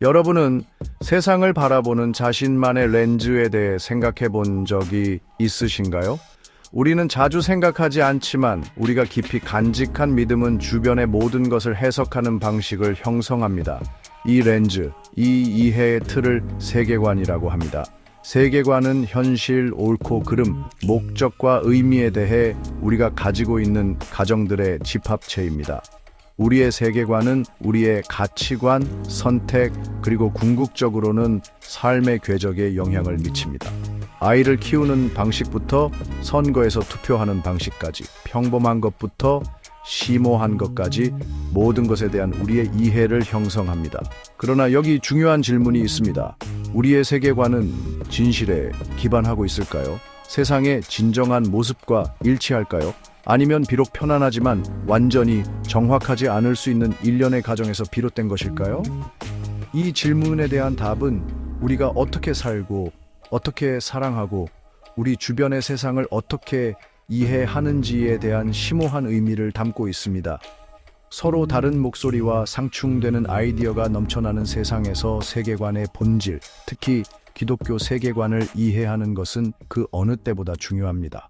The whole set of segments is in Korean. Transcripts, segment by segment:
여러분은 세상을 바라보는 자신만의 렌즈에 대해 생각해 본 적이 있으신가요? 우리는 자주 생각하지 않지만 우리가 깊이 간직한 믿음은 주변의 모든 것을 해석하는 방식을 형성합니다. 이 렌즈, 이 이해의 틀을 세계관이라고 합니다. 세계관은 현실, 옳고 그름, 목적과 의미에 대해 우리가 가지고 있는 가정들의 집합체입니다. 우리의 세계관은 우리의 가치관, 선택, 그리고 궁극적으로는 삶의 궤적에 영향을 미칩니다. 아이를 키우는 방식부터 선거에서 투표하는 방식까지, 평범한 것부터 심오한 것까지 모든 것에 대한 우리의 이해를 형성합니다. 그러나 여기 중요한 질문이 있습니다. 우리의 세계관은 진실에 기반하고 있을까요? 세상의 진정한 모습과 일치할까요? 아니면 비록 편안하지만 완전히 정확하지 않을 수 있는 일련의 과정에서 비롯된 것일까요? 이 질문에 대한 답은 우리가 어떻게 살고 어떻게 사랑하고 우리 주변의 세상을 어떻게 이해하는지에 대한 심오한 의미를 담고 있습니다. 서로 다른 목소리와 상충되는 아이디어가 넘쳐나는 세상에서 세계관의 본질, 특히 기독교 세계관을 이해하는 것은 그 어느 때보다 중요합니다.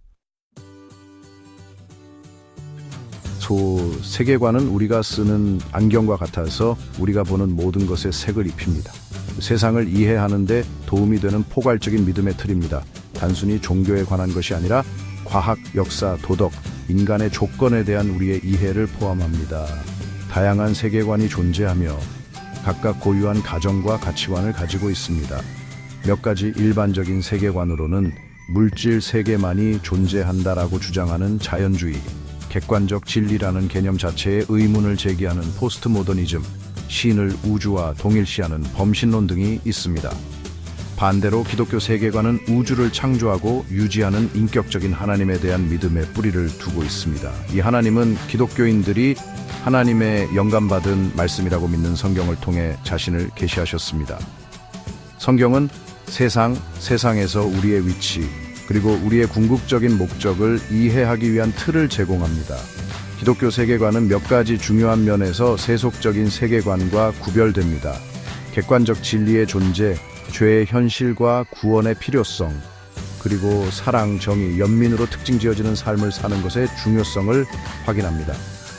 세계관은 우리가 쓰는 안경과 같아서 우리가 보는 모든 것에 색을 입힙니다. 세상을 이해하는 데 도움이 되는 포괄적인 믿음의 틀입니다. 단순히 종교에 관한 것이 아니라 과학, 역사, 도덕, 인간의 조건에 대한 우리의 이해를 포함합니다. 다양한 세계관이 존재하며 각각 고유한 가정과 가치관을 가지고 있습니다. 몇 가지 일반적인 세계관으로는 물질 세계만이 존재한다라고 주장하는 자연주의, 객관적 진리라는 개념 자체에 의문을 제기하는 포스트 모더니즘, 신을 우주와 동일시하는 범신론 등이 있습니다. 반대로 기독교 세계관은 우주를 창조하고 유지하는 인격적인 하나님에 대한 믿음의 뿌리를 두고 있습니다. 이 하나님은 기독교인들이 하나님의 영감받은 말씀이라고 믿는 성경을 통해 자신을 계시하셨습니다. 성경은 세상에서 우리의 위치, 그리고 우리의 궁극적인 목적을 이해하기 위한 틀을 제공합니다. 기독교 세계관은 몇 가지 중요한 면에서 세속적인 세계관과 구별됩니다. 객관적 진리의 존재, 죄의 현실과 구원의 필요성, 그리고 사랑, 정의, 연민으로 특징지어지는 삶을 사는 것의 중요성을 확인합니다.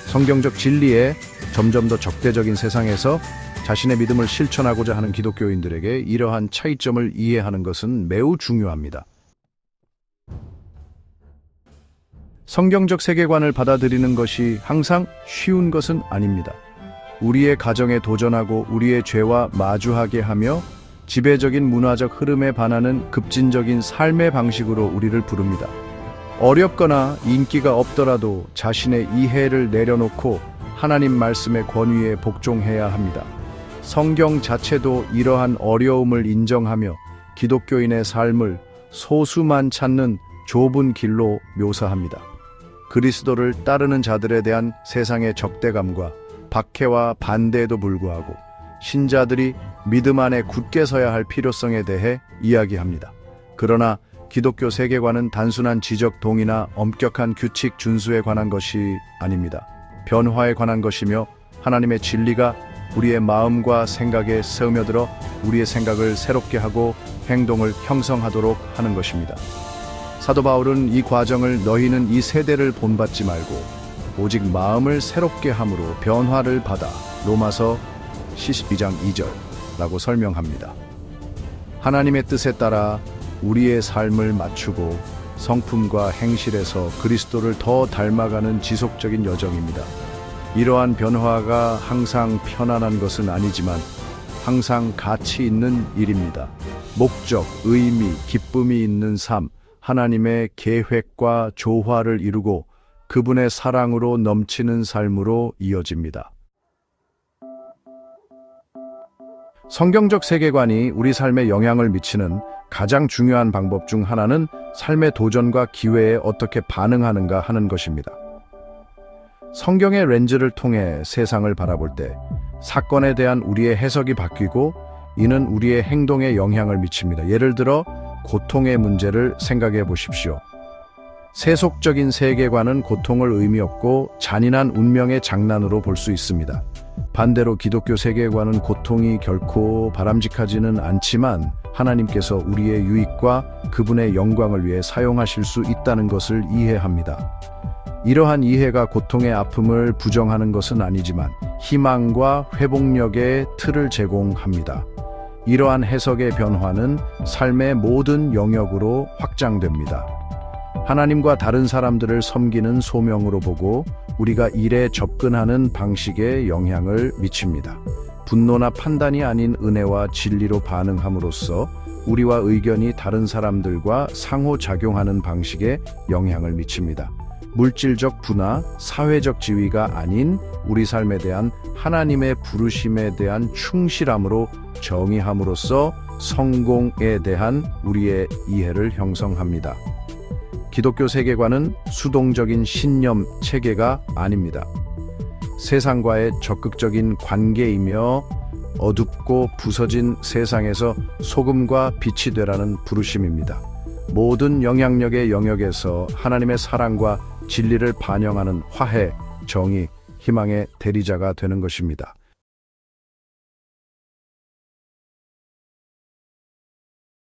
성경적 진리에 점점 더 적대적인 세상에서 자신의 믿음을 실천하고자 하는 기독교인들에게 이러한 차이점을 이해하는 것은 매우 중요합니다. 성경적 세계관을 받아들이는 것이 항상 쉬운 것은 아닙니다. 우리의 가정에 도전하고 우리의 죄와 마주하게 하며 지배적인 문화적 흐름에 반하는 급진적인 삶의 방식으로 우리를 부릅니다. 어렵거나 인기가 없더라도 자신의 이해를 내려놓고 하나님 말씀의 권위에 복종해야 합니다. 성경 자체도 이러한 어려움을 인정하며 기독교인의 삶을 소수만 찾는 좁은 길로 묘사합니다. 그리스도를 따르는 자들에 대한 세상의 적대감과 박해와 반대에도 불구하고 신자들이 믿음 안에 굳게 서야 할 필요성에 대해 이야기합니다. 그러나 기독교 세계관은 단순한 지적 동의나 엄격한 규칙 준수에 관한 것이 아닙니다. 변화에 관한 것이며 하나님의 진리가 우리의 마음과 생각에 스며들어 우리의 생각을 새롭게 하고 행동을 형성하도록 하는 것입니다. 사도 바울은 이 과정을 너희는 이 세대를 본받지 말고 오직 마음을 새롭게 함으로 변화를 받아 로마서 12장 2절라고 설명합니다. 하나님의 뜻에 따라 우리의 삶을 맞추고 성품과 행실에서 그리스도를 더 닮아가는 지속적인 여정입니다. 이러한 변화가 항상 편안한 것은 아니지만 항상 가치 있는 일입니다. 목적, 의미, 기쁨이 있는 삶, 하나님의 계획과 조화를 이루고 그분의 사랑으로 넘치는 삶으로 이어집니다. 성경적 세계관이 우리 삶에 영향을 미치는 가장 중요한 방법 중 하나는 삶의 도전과 기회에 어떻게 반응하는가 하는 것입니다. 성경의 렌즈를 통해 세상을 바라볼 때 사건에 대한 우리의 해석이 바뀌고 이는 우리의 행동에 영향을 미칩니다. 예를 들어 고통의 문제를 생각해 보십시오. 세속적인 세계관은 고통을 의미 없고 잔인한 운명의 장난으로 볼 수 있습니다. 반대로 기독교 세계관은 고통이 결코 바람직하지는 않지만 하나님께서 우리의 유익과 그분의 영광을 위해 사용하실 수 있다는 것을 이해합니다. 이러한 이해가 고통의 아픔을 부정하는 것은 아니지만 희망과 회복력의 틀을 제공합니다. 이러한 해석의 변화는 삶의 모든 영역으로 확장됩니다. 하나님과 다른 사람들을 섬기는 소명으로 보고 우리가 일에 접근하는 방식에 영향을 미칩니다. 분노나 판단이 아닌 은혜와 진리로 반응함으로써 우리와 의견이 다른 사람들과 상호작용하는 방식에 영향을 미칩니다. 물질적 부나 사회적 지위가 아닌 우리 삶에 대한 하나님의 부르심에 대한 충실함으로 정의함으로써 성공에 대한 우리의 이해를 형성합니다. 기독교 세계관은 수동적인 신념 체계가 아닙니다. 세상과의 적극적인 관계이며 어둡고 부서진 세상에서 소금과 빛이 되라는 부르심입니다. 모든 영향력의 영역에서 하나님의 사랑과 진리를 반영하는 화해, 정의, 희망의 대리자가 되는 것입니다.